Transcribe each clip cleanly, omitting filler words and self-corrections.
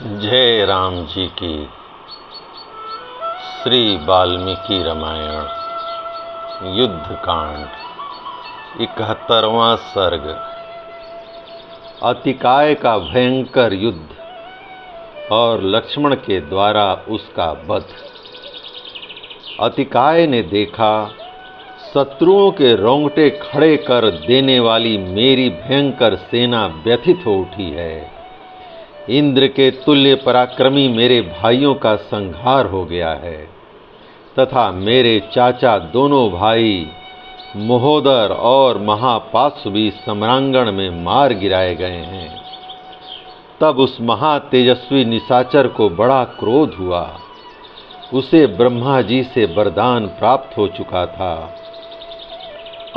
जय राम जी की। श्री वाल्मीकि रामायण युद्ध कांड 71वां सर्ग। अतिकाय का भयंकर युद्ध और लक्ष्मण के द्वारा उसका वध। अतिकाय ने देखा, शत्रुओं के रोंगटे खड़े कर देने वाली मेरी भयंकर सेना व्यथित हो उठी है। इंद्र के तुल्य पराक्रमी मेरे भाइयों का संहार हो गया है तथा मेरे चाचा दोनों भाई महोदर और महापाशु भी सम्रांगण में मार गिराए गए हैं। तब उस महातेजस्वी निशाचर को बड़ा क्रोध हुआ। उसे ब्रह्मा जी से वरदान प्राप्त हो चुका था।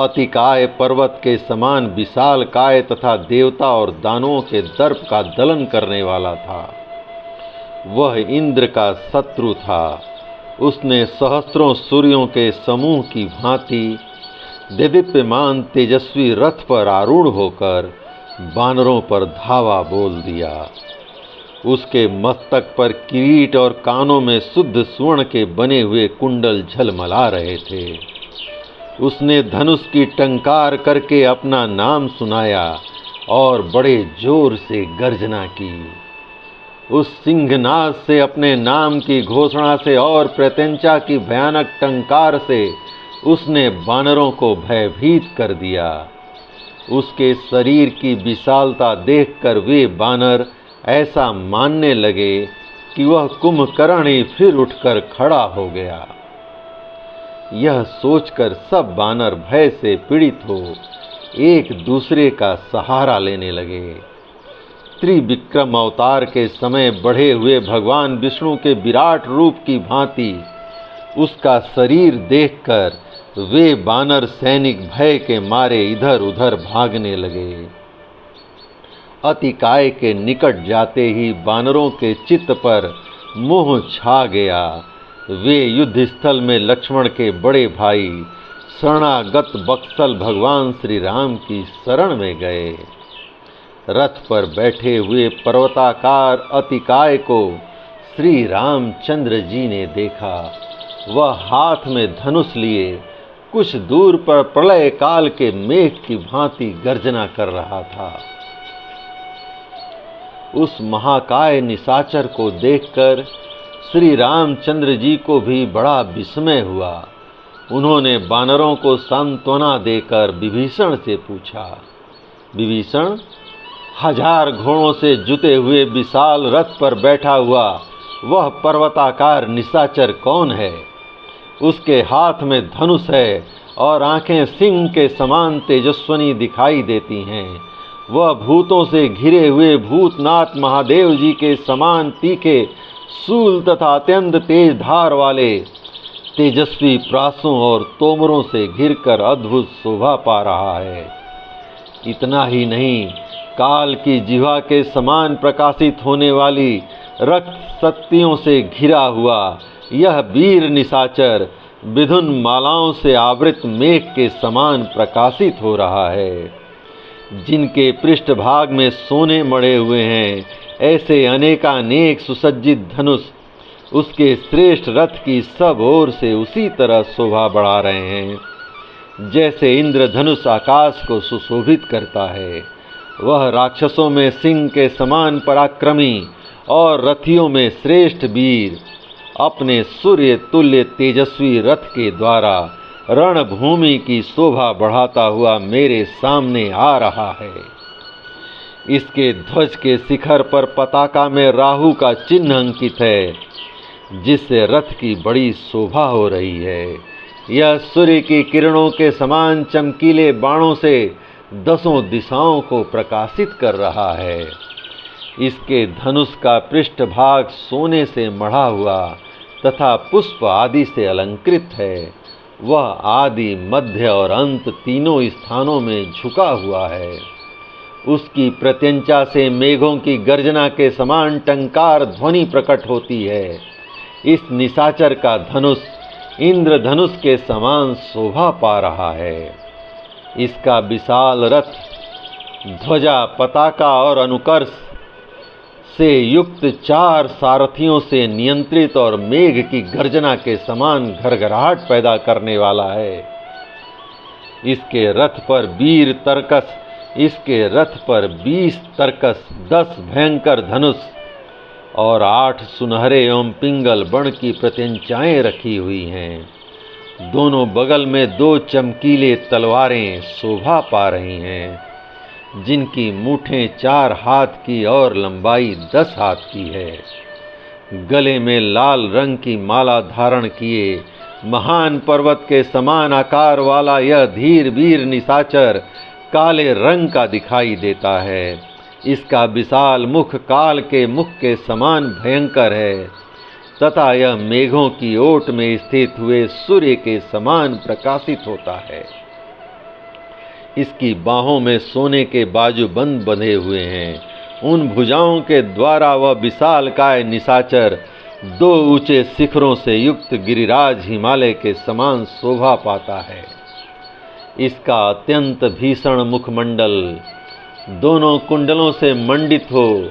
अतिकाय पर्वत के समान विशाल काय तथा देवता और दानवों के दर्प का दलन करने वाला था। वह इंद्र का शत्रु था। उसने सहस्त्रों सूर्यों के समूह की भांति देदीप्यमान तेजस्वी रथ पर आरूढ़ होकर बानरों पर धावा बोल दिया। उसके मस्तक पर किरीट और कानों में शुद्ध स्वर्ण के बने हुए कुंडल झलमला रहे थे। उसने धनुष की टंकार करके अपना नाम सुनाया और बड़े जोर से गर्जना की। उस सिंहनाद से, अपने नाम की घोषणा से और प्रत्यंचा की भयानक टंकार से उसने बानरों को भयभीत कर दिया। उसके शरीर की विशालता देखकर वे बानर ऐसा मानने लगे कि वह कुंभकर्ण ही फिर उठकर खड़ा हो गया। यह सोचकर सब बानर भय से पीड़ित हो एक दूसरे का सहारा लेने लगे। त्रिविक्रम अवतार के समय बढ़े हुए भगवान विष्णु के विराट रूप की भांति उसका शरीर देखकर वे बानर सैनिक भय के मारे इधर उधर भागने लगे। अतिकाय के निकट जाते ही बानरों के चित्त पर मोह छा गया। वे युद्ध स्थल में लक्ष्मण के बड़े भाई शरणागत बत्सल भगवान श्री राम की शरण में गए। रथ पर बैठे हुए पर्वताकार अतिकाय को श्री रामचंद्र जी ने देखा। वह हाथ में धनुष लिए कुछ दूर पर प्रलय काल के मेघ की भांति गर्जना कर रहा था। उस महाकाय निशाचर को देखकर श्री रामचंद्र जी को भी बड़ा विस्मय हुआ। उन्होंने बानरों को सांत्वना देकर विभीषण से पूछा, विभीषण, 1000 घोड़ों से जुते हुए विशाल रथ पर बैठा हुआ वह पर्वताकार निशाचर कौन है? उसके हाथ में धनुष है और आंखें सिंह के समान तेजस्वनी दिखाई देती हैं। वह भूतों से घिरे हुए भूतनाथ महादेव जी के समान तीखे शूल तथा अत्यंत तेज धार वाले तेजस्वी प्रासों और तोमरों से घिरकर अद्भुत शोभा पा रहा है। इतना ही नहीं, काल की जिह्वा के समान प्रकाशित होने वाली रक्त शक्तियों से घिरा हुआ यह वीर निशाचर विधुन मालाओं से आवृत मेघ के समान प्रकाशित हो रहा है। जिनके पृष्ठभाग में सोने मढ़े हुए हैं, ऐसे अनेकानेक सुसज्जित धनुष उसके श्रेष्ठ रथ की सब ओर से उसी तरह शोभा बढ़ा रहे हैं जैसे इंद्रधनुष आकाश को सुशोभित करता है। वह राक्षसों में सिंह के समान पराक्रमी और रथियों में श्रेष्ठ वीर अपने सूर्य तुल्य तेजस्वी रथ के द्वारा रणभूमि की शोभा बढ़ाता हुआ मेरे सामने आ रहा है। इसके ध्वज के शिखर पर पताका में राहु का चिन्ह अंकित है, जिससे रथ की बड़ी शोभा हो रही है। यह सूर्य की किरणों के समान चमकीले बाणों से 10 दिशाओं को प्रकाशित कर रहा है। इसके धनुष का पृष्ठभाग सोने से मढ़ा हुआ तथा पुष्प आदि से अलंकृत है। वह आदि, मध्य और अंत तीनों स्थानों में झुका हुआ है। उसकी प्रत्यंचा से मेघों की गर्जना के समान टंकार ध्वनि प्रकट होती है। इस निशाचर का धनुष इंद्रधनुष के समान शोभा पा रहा है। इसका विशाल रथ, ध्वजा, पताका और अनुकर्ष से युक्त 4 सारथियों से नियंत्रित और मेघ की गर्जना के समान घरघराहट पैदा करने वाला है। इसके रथ पर 20 तरकस, 10 भयंकर धनुष और 8 सुनहरे एवं पिंगल बण की प्रत्यंचाएं रखी हुई हैं। दोनों बगल में 2 चमकीले तलवारें शोभा पा रही हैं, जिनकी मूठें 4 हाथ की और लंबाई 10 हाथ की है। गले में लाल रंग की माला धारण किए महान पर्वत के समान आकार वाला यह धीर वीर निशाचर काले रंग का दिखाई देता है। इसका विशाल मुख काल के मुख के समान भयंकर है तथा यह मेघों की ओट में स्थित हुए सूर्य के समान प्रकाशित होता है। इसकी बाहों में सोने के बाजूबंद बंधे हुए हैं। उन भुजाओं के द्वारा वह विशालकाय निशाचर 2 ऊंचे शिखरों से युक्त गिरिराज हिमालय के समान शोभा पाता है। इसका अत्यंत भीषण मुखमंडल दोनों कुंडलों से मंडित हो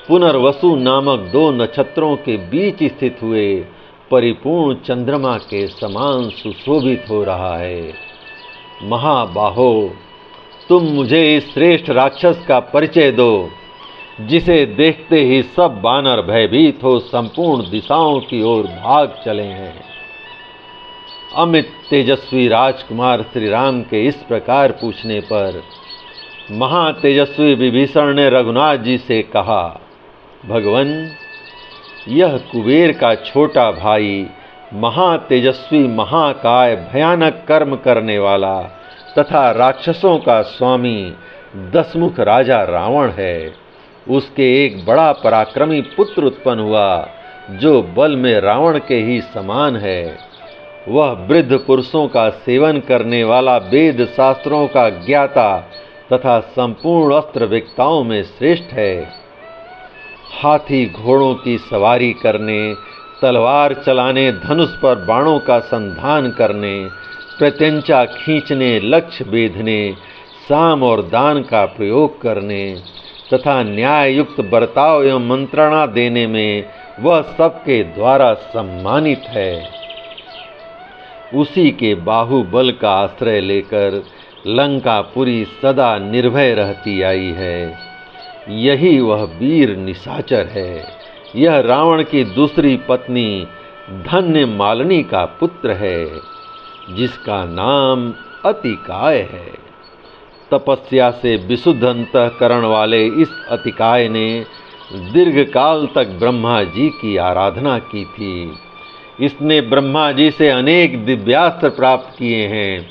पुनर्वसु नामक 2 नक्षत्रों के बीच स्थित हुए परिपूर्ण चंद्रमा के समान सुशोभित हो रहा है। महाबाहो, तुम मुझे इस श्रेष्ठ राक्षस का परिचय दो, जिसे देखते ही सब बानर भयभीत हो संपूर्ण दिशाओं की ओर भाग चले हैं। अमित तेजस्वी राजकुमार श्री राम के इस प्रकार पूछने पर महातेजस्वी विभीषण ने रघुनाथ जी से कहा, भगवन, यह कुबेर का छोटा भाई महातेजस्वी महाकाय भयानक कर्म करने वाला तथा राक्षसों का स्वामी दशमुख राजा रावण है। उसके एक बड़ा पराक्रमी पुत्र उत्पन्न हुआ जो बल में रावण के ही समान है। वह वृद्ध पुरुषों का सेवन करने वाला वेद शास्त्रों का ज्ञाता तथा संपूर्ण अस्त्र वेत्ताओं में श्रेष्ठ है। हाथी घोड़ों की सवारी करने, तलवार चलाने, धनुष पर बाणों का संधान करने, प्रत्यंचा खींचने, लक्ष्य बेधने, साम और दान का प्रयोग करने तथा न्याय युक्त बर्ताव एवं मंत्रणा देने में वह सबके द्वारा सम्मानित है। उसी के बाहुबल का आश्रय लेकर लंकापुरी सदा निर्भय रहती आई है। यही वह वीर निशाचर है। यह रावण की दूसरी पत्नी धन्य मालिनी का पुत्र है, जिसका नाम अतिकाय है। तपस्या से विशुद्ध अंतःकरण वाले इस अतिकाय ने दीर्घ काल तक ब्रह्मा जी की आराधना की थी। इसने ब्रह्मा जी से अनेक दिव्यास्त्र प्राप्त किए हैं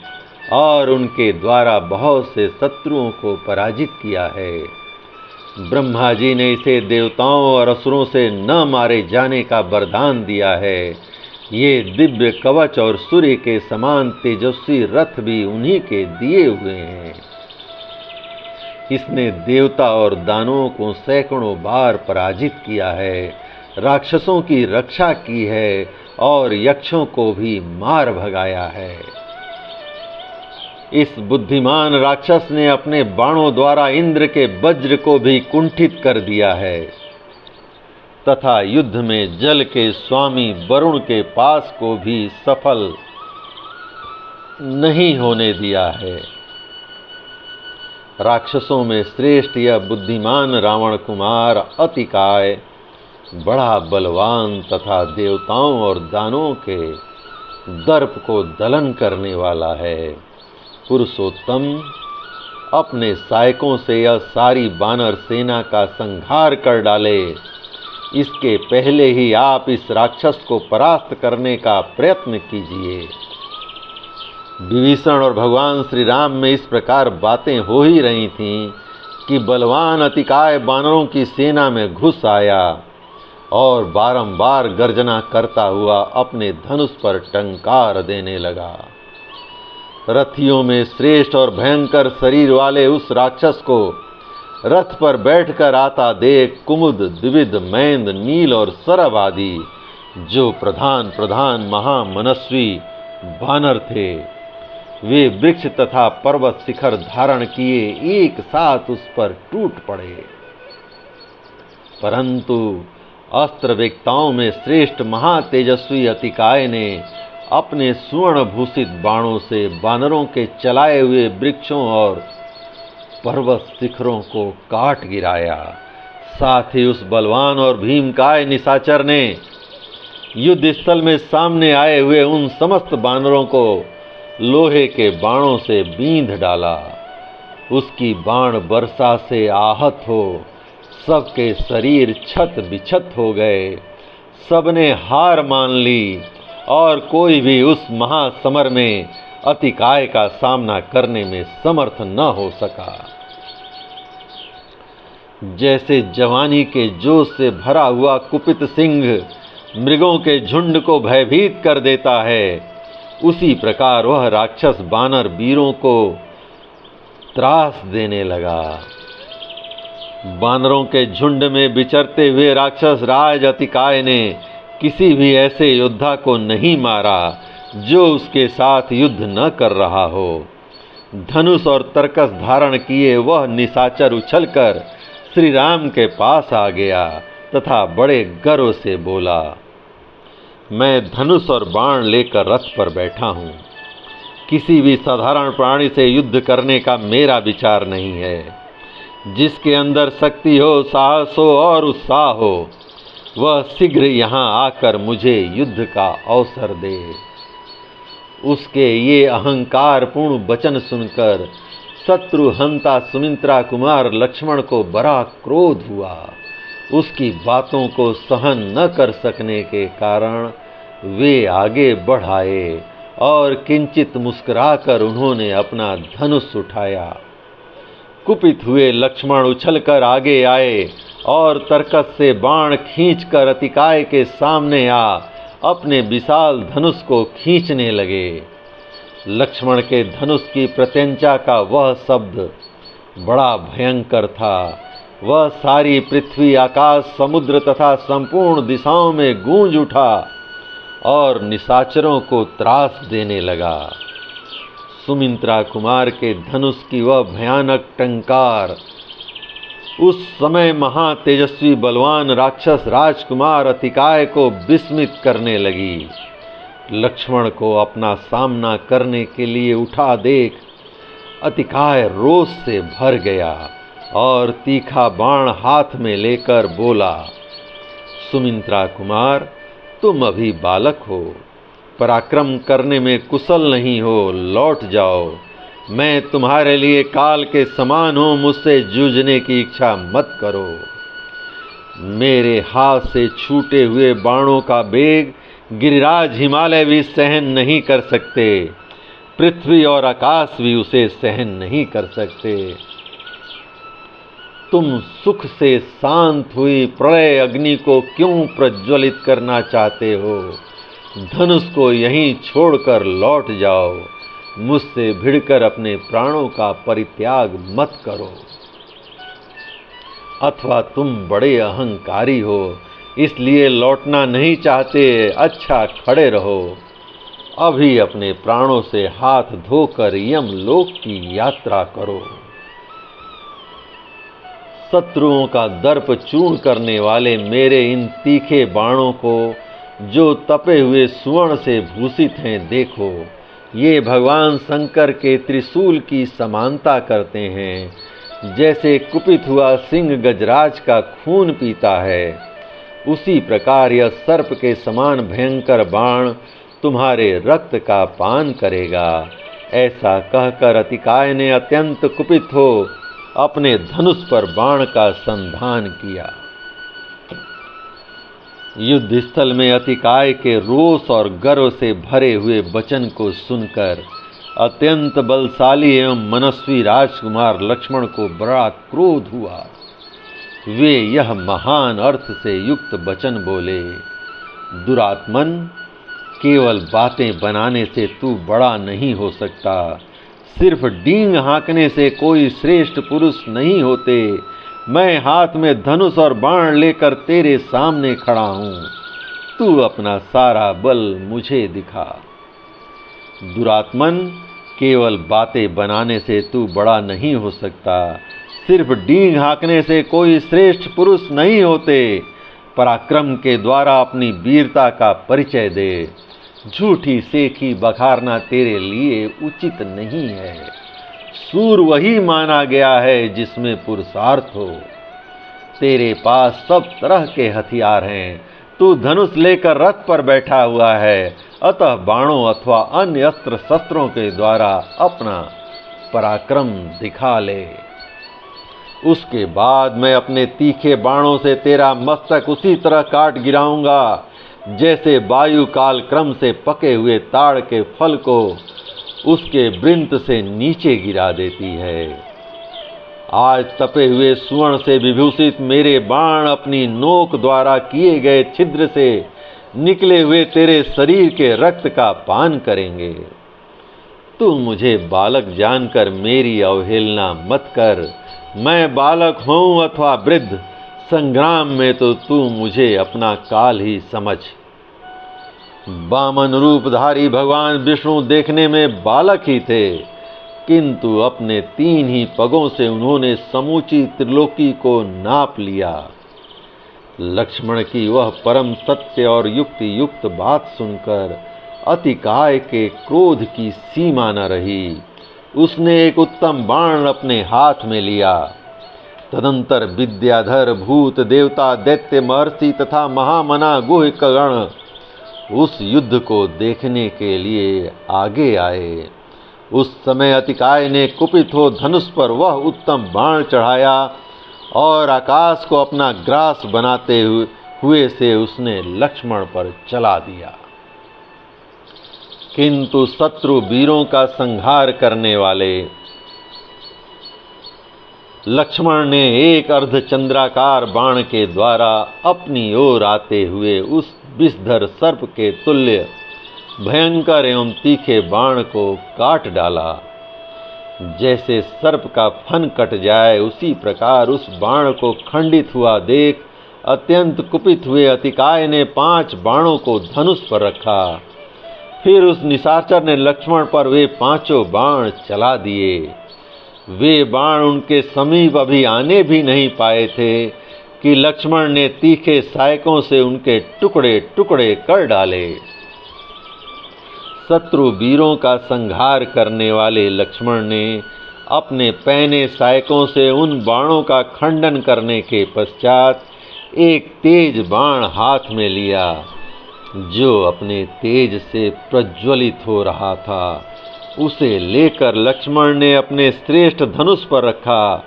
और उनके द्वारा बहुत से शत्रुओं को पराजित किया है। ब्रह्मा जी ने इसे देवताओं और असुरों से न मारे जाने का वरदान दिया है। ये दिव्य कवच और सूर्य के समान तेजस्वी रथ भी उन्हीं के दिए हुए हैं। इसने देवता और दानवों को सैकड़ों बार पराजित किया है, राक्षसों की रक्षा की है और यक्षों को भी मार भगाया है। इस बुद्धिमान राक्षस ने अपने बाणों द्वारा इंद्र के वज्र को भी कुंठित कर दिया है तथा युद्ध में जल के स्वामी वरुण के पास को भी सफल नहीं होने दिया है। राक्षसों में श्रेष्ठ यह बुद्धिमान रावण कुमार अतिकाय बड़ा बलवान तथा देवताओं और दानवों के दर्प को दलन करने वाला है। पुरुषोत्तम, अपने सहायकों से यह सारी बानर सेना का संहार कर डाले। इसके पहले ही आप इस राक्षस को परास्त करने का प्रयत्न कीजिए। विभीषण और भगवान श्री राम में इस प्रकार बातें हो ही रही थीं कि बलवान अतिकाय बानरों की सेना में घुस आया और बारंबार गर्जना करता हुआ अपने धनुष पर टंकार देने लगा। रथियों में श्रेष्ठ और भयंकर शरीर वाले उस राक्षस को रथ पर बैठकर आता देख कुमुद, द्विविद, मैंद, नील और सरभ आदि जो प्रधान महामनस्वी बानर थे, वे वृक्ष तथा पर्वत शिखर धारण किए एक साथ उस पर टूट पड़े। परंतु अस्त्र वेक्ताओं में श्रेष्ठ महातेजस्वी अतिकाय ने अपने स्वर्ण भूषित बाणों से वानरों के चलाए हुए वृक्षों और पर्वत शिखरों को काट गिराया। साथ ही उस बलवान और भीमकाय निशाचर ने युद्ध स्थल में सामने आए हुए उन समस्त बानरों को लोहे के बाणों से बींध डाला। उसकी बाण वर्षा से आहत हो सबके शरीर छत बिछत हो गए। सबने हार मान ली और कोई भी उस महासमर में अतिकाय का सामना करने में समर्थ न हो सका। जैसे जवानी के जोश से भरा हुआ कुपित सिंह मृगों के झुंड को भयभीत कर देता है, उसी प्रकार वह राक्षस बानर वीरों को त्रास देने लगा। बानरों के झुंड में विचरते हुए राक्षस राज अतिकाय ने किसी भी ऐसे योद्धा को नहीं मारा जो उसके साथ युद्ध न कर रहा हो। धनुष और तरकस धारण किए वह निशाचर उछलकर श्री राम के पास आ गया तथा बड़े गर्व से बोला, मैं धनुष और बाण लेकर रथ पर बैठा हूँ। किसी भी साधारण प्राणी से युद्ध करने का मेरा विचार नहीं है। जिसके अंदर शक्ति हो, साहस हो और उत्साह हो, वह शीघ्र यहाँ आकर मुझे युद्ध का अवसर दे। उसके ये अहंकार पूर्ण वचन सुनकर शत्रु हंता सुमित्रा कुमार लक्ष्मण को बड़ा क्रोध हुआ। उसकी बातों को सहन न कर सकने के कारण वे आगे बढ़ आए और किंचित मुस्कुराकर उन्होंने अपना धनुष उठाया। कुपित हुए लक्ष्मण उछलकर आगे आए और तरकस से बाण खींचकर अतिकाय के सामने आ अपने विशाल धनुष को खींचने लगे। लक्ष्मण के धनुष की प्रत्यंचा का वह शब्द बड़ा भयंकर था। वह सारी पृथ्वी, आकाश, समुद्र तथा संपूर्ण दिशाओं में गूंज उठा और निशाचरों को त्रास देने लगा। सुमित्रा कुमार के धनुष की वह भयानक टंकार उस समय महातेजस्वी बलवान राक्षस राजकुमार अतिकाय को विस्मित करने लगी। लक्ष्मण को अपना सामना करने के लिए उठा देख अतिकाय रोष से भर गया और तीखा बाण हाथ में लेकर बोला, सुमित्रा कुमार, तुम अभी बालक हो, पराक्रम करने में कुशल नहीं हो, लौट जाओ। मैं तुम्हारे लिए काल के समान हूँ, मुझसे जूझने की इच्छा मत करो। मेरे हाथ से छूटे हुए बाणों का वेग गिरिराज हिमालय भी सहन नहीं कर सकते, पृथ्वी और आकाश भी उसे सहन नहीं कर सकते। तुम सुख से शांत हुई प्रलय अग्नि को क्यों प्रज्वलित करना चाहते हो? धनुष को यहीं छोड़कर लौट जाओ। मुझसे भिड़कर अपने प्राणों का परित्याग मत करो। अथवा तुम बड़े अहंकारी हो, इसलिए लौटना नहीं चाहते। अच्छा, खड़े रहो। अभी अपने प्राणों से हाथ धोकर यमलोक की यात्रा करो। शत्रुओं का दर्प चूर्ण करने वाले मेरे इन तीखे बाणों को, जो तपे हुए स्वर्ण से भूषित हैं, देखो। ये भगवान शंकर के त्रिशूल की समानता करते हैं। जैसे कुपित हुआ सिंह गजराज का खून पीता है, उसी प्रकार यह सर्प के समान भयंकर बाण तुम्हारे रक्त का पान करेगा। ऐसा कहकर अतिकाय ने अत्यंत कुपित हो अपने धनुष पर बाण का संधान किया। युद्ध स्थल में अतिकाय के रोष और गर्व से भरे हुए वचन को सुनकर अत्यंत बलशाली एवं मनस्वी राजकुमार लक्ष्मण को बड़ा क्रोध हुआ। वे यह महान अर्थ से युक्त वचन बोले, दुरात्मन, केवल बातें बनाने से तू बड़ा नहीं हो सकता। सिर्फ डींग हाँकने से कोई श्रेष्ठ पुरुष नहीं होते। मैं हाथ में धनुष और बाण लेकर तेरे सामने खड़ा हूँ। तू अपना सारा बल मुझे दिखा। दुरात्मन, केवल बातें बनाने से तू बड़ा नहीं हो सकता। सिर्फ डींग हाँकने से कोई श्रेष्ठ पुरुष नहीं होते। पराक्रम के द्वारा अपनी वीरता का परिचय दे। झूठी सेखी बखारना तेरे लिए उचित नहीं है। सूर वही माना गया है जिसमें पुरुषार्थ हो। तेरे पास सब तरह के हथियार हैं। तू धनुष लेकर रथ पर बैठा हुआ है, अतः बाणों अथवा अन्य अस्त्र शस्त्रों के द्वारा अपना पराक्रम दिखा ले। उसके बाद मैं अपने तीखे बाणों से तेरा मस्तक उसी तरह काट गिराऊंगा जैसे वायु काल क्रम से पके हुए ताड़ के फल को उसके वृंत से नीचे गिरा देती है। आज तपे हुए सुवर्ण से विभूषित मेरे बाण अपनी नोक द्वारा किए गए छिद्र से निकले हुए तेरे शरीर के रक्त का पान करेंगे। तू मुझे बालक जानकर मेरी अवहेलना मत कर। मैं बालक हूँ अथवा वृद्ध, संग्राम में तो तू मुझे अपना काल ही समझ। वामन रूपधारी भगवान विष्णु देखने में बालक ही थे, किंतु अपने 3 ही पगों से उन्होंने समूची त्रिलोकी को नाप लिया। लक्ष्मण की वह परम सत्य और युक्ति युक्त बात सुनकर अतिकाय के क्रोध की सीमा न रही। उसने एक उत्तम बाण अपने हाथ में लिया। तदंतर विद्याधर, भूत, देवता, दैत्य, महर्षि तथा महामना गुह्यक गण उस युद्ध को देखने के लिए आगे आए। उस समय अतिकाय ने कुपित हो धनुष पर वह उत्तम बाण चढ़ाया और आकाश को अपना ग्रास बनाते हुए से उसने लक्ष्मण पर चला दिया। किंतु शत्रु वीरों का संहार करने वाले लक्ष्मण ने एक अर्धचंद्राकार बाण के द्वारा अपनी ओर आते हुए उस विषधर सर्प के तुल्य भयंकर एवं तीखे बाण को काट डाला। जैसे सर्प का फन कट जाए उसी प्रकार उस बाण को खंडित हुआ देख अत्यंत कुपित हुए अतिकाय ने 5 बाणों को धनुष पर रखा। फिर उस निशाचर ने लक्ष्मण पर वे 5 बाण चला दिए। वे बाण उनके समीप अभी आने भी नहीं पाए थे कि लक्ष्मण ने तीखे सहायकों से उनके टुकड़े टुकड़े कर डाले। शत्रु वीरों का संहार करने वाले लक्ष्मण ने अपने पैने सहायकों से उन बाणों का खंडन करने के पश्चात एक तेज बाण हाथ में लिया, जो अपने तेज से प्रज्वलित हो रहा था। उसे लेकर लक्ष्मण ने अपने श्रेष्ठ धनुष पर रखा,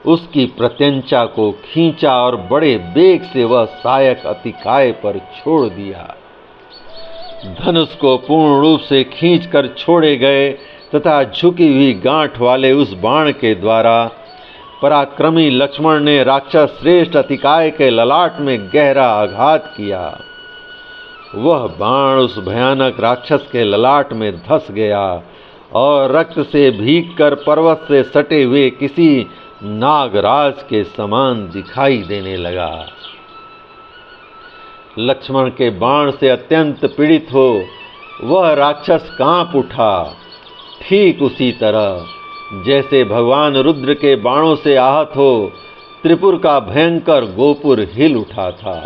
उसकी प्रत्यंचा को खींचा और बड़े वेग से वह सहायक अतिकाय पर छोड़ दिया। धनुष को पूर्ण रूप से खींचकर छोड़े गए तथा झुकी हुई गांठ वाले उस बाण के द्वारा पराक्रमी लक्ष्मण ने राक्षस श्रेष्ठ अतिकाय के ललाट में गहरा आघात किया। वह बाण उस भयानक राक्षस के ललाट में धंस गया और रक्त से भीगकर पर्वत से सटे हुए किसी नागराज के समान दिखाई देने लगा। लक्ष्मण के बाण से अत्यंत पीड़ित हो वह राक्षस कांप उठा, ठीक उसी तरह जैसे भगवान रुद्र के बाणों से आहत हो त्रिपुर का भयंकर गोपुर हिल उठा था।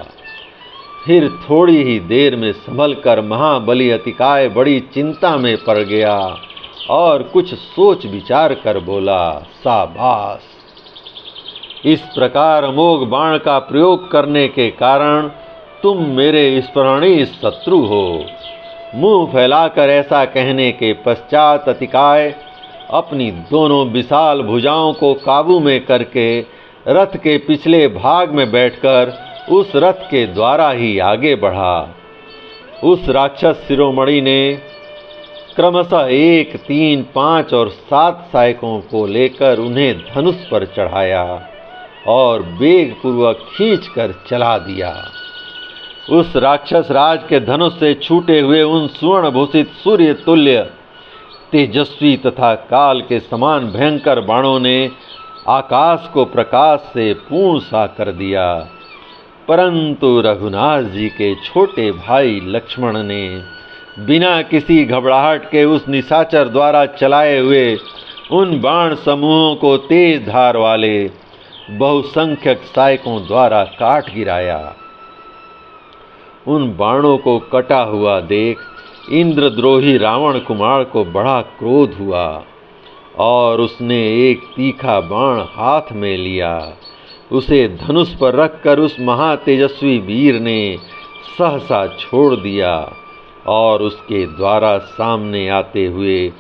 फिर थोड़ी ही देर में संभलकर महाबली अतिकाय बड़ी चिंता में पड़ गया और कुछ सोच विचार कर बोला, शाबाश! इस प्रकार अमोघ बाण का प्रयोग करने के कारण तुम मेरे स्मरणीय शत्रु हो। मुंह फैलाकर ऐसा कहने के पश्चात अतिकाय अपनी दोनों विशाल भुजाओं को काबू में करके रथ के पिछले भाग में बैठकर उस रथ के द्वारा ही आगे बढ़ा। उस राक्षस शिरोमणि ने क्रमशः 1, 3, 5 और 7 सहायकों को लेकर उन्हें धनुष पर चढ़ाया और वेग पूर्वक खींचकर चला दिया। उस राक्षस राज के धनुष से छूटे हुए उन सुवर्ण भूषित सूर्य तुल्य तेजस्वी तथा काल के समान भयंकर बाणों ने आकाश को प्रकाश से पूर्ण सा कर दिया। परंतु रघुनाथ जी के छोटे भाई लक्ष्मण ने बिना किसी घबराहट के उस निशाचर द्वारा चलाए हुए उन बाण समूहों को तेज धार वाले बहुसंख्यक सहायकों द्वारा काट गिराया। उन बाणों को कटा हुआ देख इंद्रद्रोही रावण कुमार को बड़ा क्रोध हुआ और उसने एक तीखा बाण हाथ में लिया। उसे धनुष पर रखकर उस महातेजस्वी वीर ने सहसा छोड़ दिया और उसके द्वारा सामने आते हुए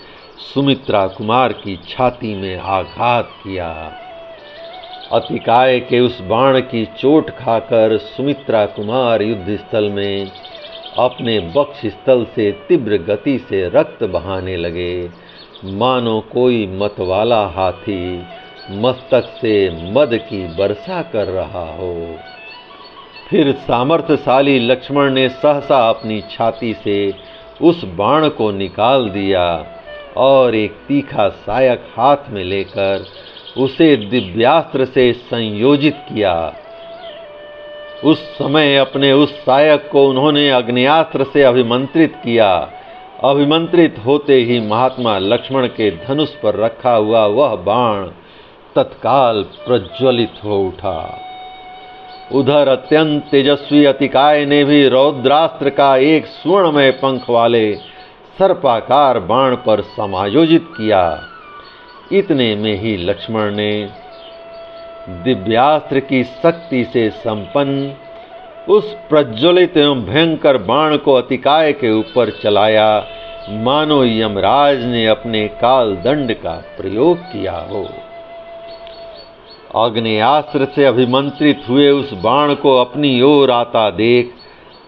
सुमित्रा कुमार की छाती में आघात किया। अतिकाय के उस बाण की चोट खाकर सुमित्रा कुमार युद्ध स्थल में अपने वक्ष स्थल से तीव्र गति से रक्त बहाने लगे, मानो कोई मतवाला हाथी मस्तक से मद की वर्षा कर रहा हो। फिर सामर्थ्यशाली लक्ष्मण ने सहसा अपनी छाती से उस बाण को निकाल दिया और एक तीखा सहायक हाथ में लेकर उसे दिव्यास्त्र से संयोजित किया। उस समय अपने उस सहायक को उन्होंने अग्न्यास्त्र से अभिमंत्रित किया। अभिमंत्रित होते ही महात्मा लक्ष्मण के धनुष पर रखा हुआ वह बाण तत्काल प्रज्वलित हो उठा। उधर अत्यंत तेजस्वी अतिकाय ने भी रौद्रास्त्र का एक स्वर्णमय पंख वाले सर्पाकार बाण पर समायोजित किया। इतने में ही लक्ष्मण ने दिव्यास्त्र की शक्ति से संपन्न उस प्रज्वलित एवं भयंकर बाण को अतिकाय के ऊपर चलाया, मानो यमराज ने अपने काल दंड का प्रयोग किया हो। आग्नेयास्त्र से अभिमंत्रित हुए उस बाण को अपनी ओर आता देख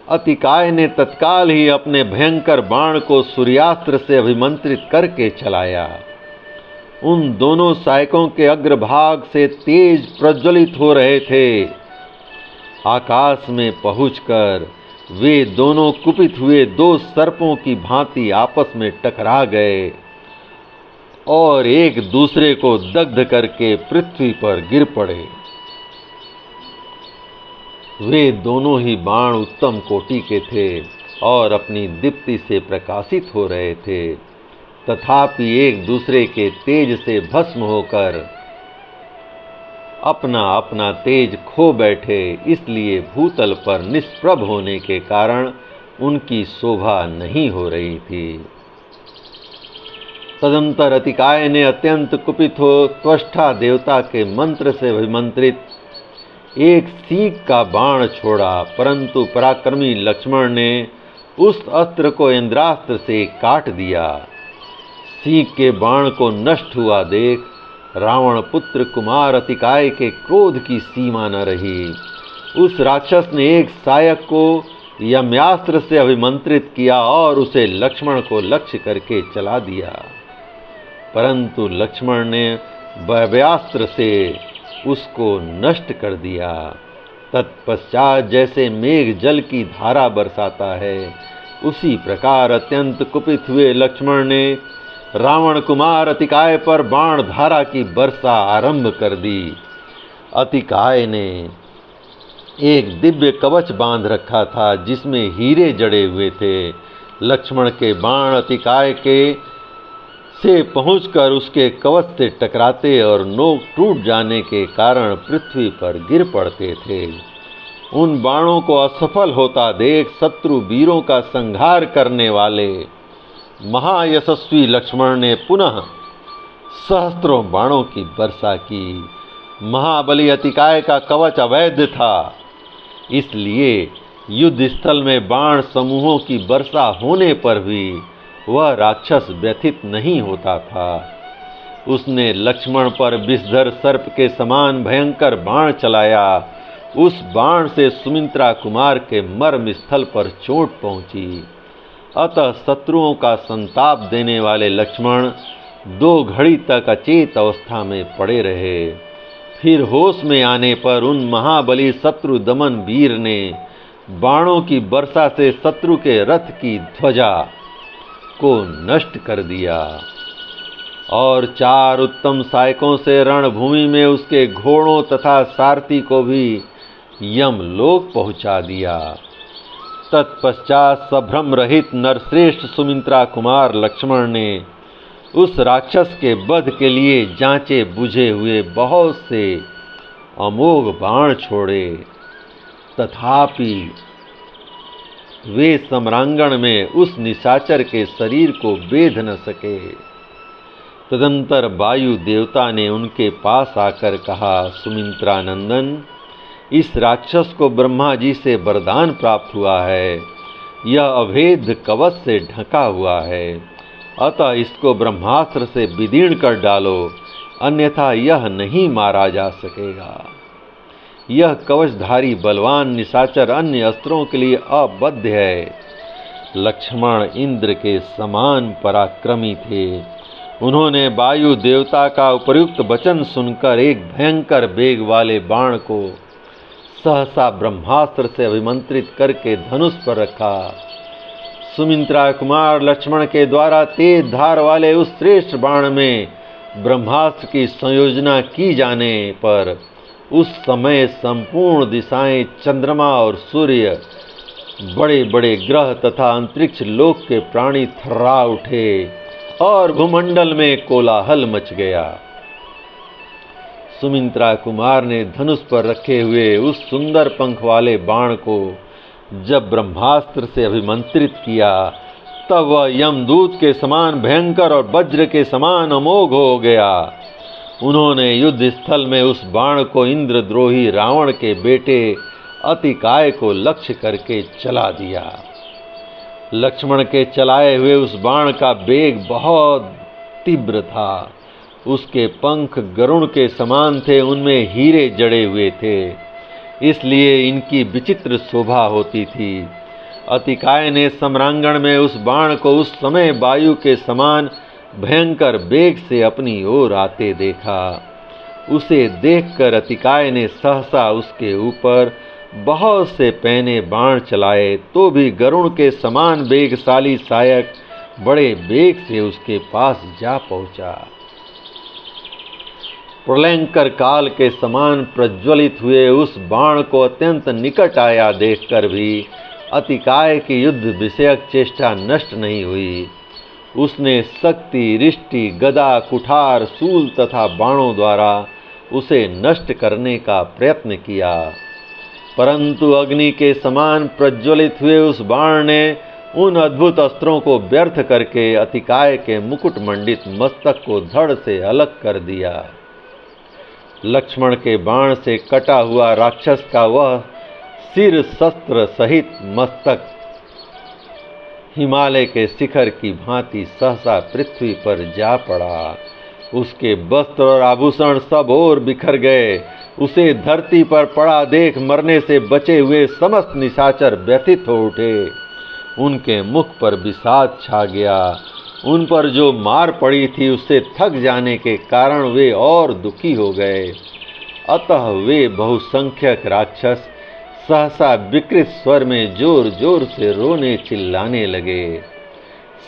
अतिकाय ने तत्काल ही अपने भयंकर बाण को सूर्यास्त्र से अभिमंत्रित करके चलाया। उन दोनों सहायकों के अग्रभाग से तेज प्रज्वलित हो रहे थे। आकाश में पहुंचकर वे दोनों कुपित हुए दो सर्पों की भांति आपस में टकरा गए और एक दूसरे को दग्ध करके पृथ्वी पर गिर पड़े। वे दोनों ही बाण उत्तम कोटि के थे और अपनी दीप्ति से प्रकाशित हो रहे थे, तथापि एक दूसरे के तेज से भस्म होकर अपना अपना तेज खो बैठे, इसलिए भूतल पर निष्प्रभ होने के कारण उनकी शोभा नहीं हो रही थी। तदंतर अतिकाय ने अत्यंत कुपित हो त्वष्टा देवता के मंत्र से अभिमंत्रित एक सींग का बाण छोड़ा, परंतु पराक्रमी लक्ष्मण ने उस अस्त्र को इंद्रास्त्र से काट दिया। सींग के बाण को नष्ट हुआ देख रावण पुत्र कुमार अतिकाय के क्रोध की सीमा न रही। उस राक्षस ने एक सहायक को यम्यास्त्र से अभिमंत्रित किया और उसे लक्ष्मण को लक्ष्य करके चला दिया, परंतु लक्ष्मण ने वायव्यास्त्र से उसको नष्ट कर दिया। तत्पश्चात जैसे मेघ जल की धारा बरसाता है, उसी प्रकार अत्यंत कुपित हुए लक्ष्मण ने रावण कुमार अतिकाय पर बाण धारा की वर्षा आरंभ कर दी। अतिकाय ने एक दिव्य कवच बांध रखा था जिसमें हीरे जड़े हुए थे। लक्ष्मण के बाण अतिकाय के से पहुंचकर उसके कवच से टकराते और नोक टूट जाने के कारण पृथ्वी पर गिर पड़ते थे। उन बाणों को असफल होता देख शत्रु वीरों का संहार करने वाले महायशस्वी लक्ष्मण ने पुनः सहस्त्रों बाणों की वर्षा की। महाबली अतिकाय का कवच अवैध था, इसलिए युद्ध स्थल में बाण समूहों की वर्षा होने पर भी वह राक्षस व्यथित नहीं होता था। उसने लक्ष्मण पर विषधर सर्प के समान भयंकर बाण चलाया। उस बाण से सुमित्रा कुमार के मर्म स्थल पर चोट पहुंची। अतः शत्रुओं का संताप देने वाले लक्ष्मण 2 घड़ी तक अचेत अवस्था में पड़े रहे। फिर होश में आने पर उन महाबली शत्रु दमन वीर ने बाणों की वर्षा से शत्रु के रथ की ध्वजा को नष्ट कर दिया और 4 उत्तम सहायकों से रणभूमि में उसके घोड़ों तथा सारथी को भी यमलोक पहुंचा दिया। तत्पश्चात सभ्रम रहित नरश्रेष्ठ सुमित्रा कुमार लक्ष्मण ने उस राक्षस के वध के लिए जांचे बुझे हुए बहुत से अमोघ बाण छोड़े, तथापि वे सम्रांगण में उस निशाचर के शरीर को बेध न सके। तदंतर वायु देवता ने उनके पास आकर कहा, सुमित्रा नंदन, इस राक्षस को ब्रह्मा जी से वरदान प्राप्त हुआ है। यह अभेद कवच से ढका हुआ है, अतः इसको ब्रह्मास्त्र से विदीर्ण कर डालो, अन्यथा यह नहीं मारा जा सकेगा। यह कवचधारी बलवान निशाचर अन्य अस्त्रों के लिए अबद्ध है। लक्ष्मण इंद्र के समान पराक्रमी थे। उन्होंने वायु देवता का उपयुक्त वचन सुनकर एक भयंकर वेग वाले बाण को सहसा ब्रह्मास्त्र से अभिमंत्रित करके धनुष पर रखा। सुमित्रा कुमार लक्ष्मण के द्वारा तेज धार वाले उस श्रेष्ठ बाण में ब्रह्मास्त्र की संयोजना की जाने पर उस समय संपूर्ण दिशाएं, चंद्रमा और सूर्य, बड़े बड़े ग्रह तथा अंतरिक्ष लोक के प्राणी थर्रा उठे और भूमंडल में कोलाहल मच गया। सुमित्रा कुमार ने धनुष पर रखे हुए उस सुंदर पंख वाले बाण को जब ब्रह्मास्त्र से अभिमंत्रित किया, तब वह यमदूत के समान भयंकर और वज्र के समान अमोघ हो गया। उन्होंने युद्ध स्थल में उस बाण को इंद्रद्रोही रावण के बेटे अतिकाय को लक्ष्य करके चला दिया। लक्ष्मण के चलाए हुए उस बाण का वेग बहुत तीव्र था। उसके पंख गरुड़ के समान थे, उनमें हीरे जड़े हुए थे, इसलिए इनकी विचित्र शोभा होती थी। अतिकाय ने सम्रांगण में उस बाण को उस समय वायु के समान भयंकर वेग से अपनी ओर आते देखा। उसे देखकर अतिकाय ने सहसा उसके ऊपर बहुत से पैने बाण चलाए, तो भी गरुड़ के समान वेगशाली सहायक बड़े वेग से उसके पास जा पहुंचा। प्रलयंकर काल के समान प्रज्वलित हुए उस बाण को अत्यंत निकट आया देखकर भी अतिकाय की युद्ध विषयक चेष्टा नष्ट नहीं हुई। उसने शक्ति, रिष्टि, गदा, कुठार, शूल तथा बाणों द्वारा उसे नष्ट करने का प्रयत्न किया, परंतु अग्नि के समान प्रज्वलित हुए उस बाण ने उन अद्भुत अस्त्रों को व्यर्थ करके अतिकाय के मुकुट मंडित मस्तक को धड़ से अलग कर दिया। लक्ष्मण के बाण से कटा हुआ राक्षस का वह सिर शस्त्र सहित मस्तक हिमालय के शिखर की भांति सहसा पृथ्वी पर जा पड़ा। उसके वस्त्र और आभूषण सब ओर बिखर गए। उसे धरती पर पड़ा देख मरने से बचे हुए समस्त निशाचर व्यथित हो उठे। उनके मुख पर विषाद छा गया। उन पर जो मार पड़ी थी उससे थक जाने के कारण वे और दुखी हो गए। अतः वे बहुसंख्यक राक्षस सहसा विकृत स्वर में जोर जोर से रोने चिल्लाने लगे।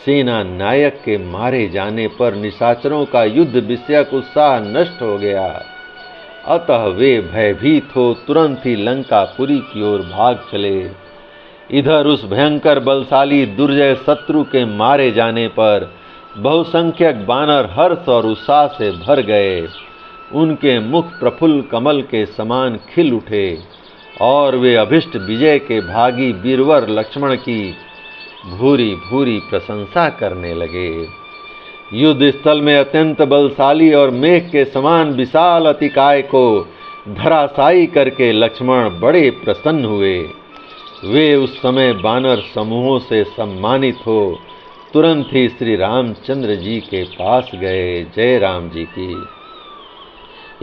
सेना नायक के मारे जाने पर निशाचरों का युद्ध विषयक उत्साह नष्ट हो गया। अतः वे भयभीत हो तुरंत ही लंकापुरी की ओर भाग चले। इधर उस भयंकर बलशाली दुर्जय शत्रु के मारे जाने पर बहुसंख्यक बानर हर्ष और उत्साह से भर गए। उनके मुख प्रफुल्ल कमल के समान खिल उठे और वे अभिष्ट विजय के भागी वीरवर लक्ष्मण की भूरी भूरी प्रशंसा करने लगे। युद्ध स्थल में अत्यंत बलशाली और मेघ के समान विशाल अतिकाय को धराशायी करके लक्ष्मण बड़े प्रसन्न हुए। वे उस समय वानर समूहों से सम्मानित हो तुरंत ही श्री रामचंद्र जी के पास गए। जय राम जी की।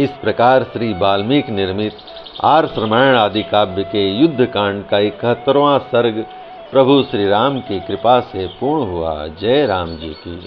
इस प्रकार श्री वाल्मीकि निर्मित आर्ष रामायण आदि काव्य के युद्ध कांड का 71वां सर्ग प्रभु श्री राम की कृपा से पूर्ण हुआ। जय राम जी की।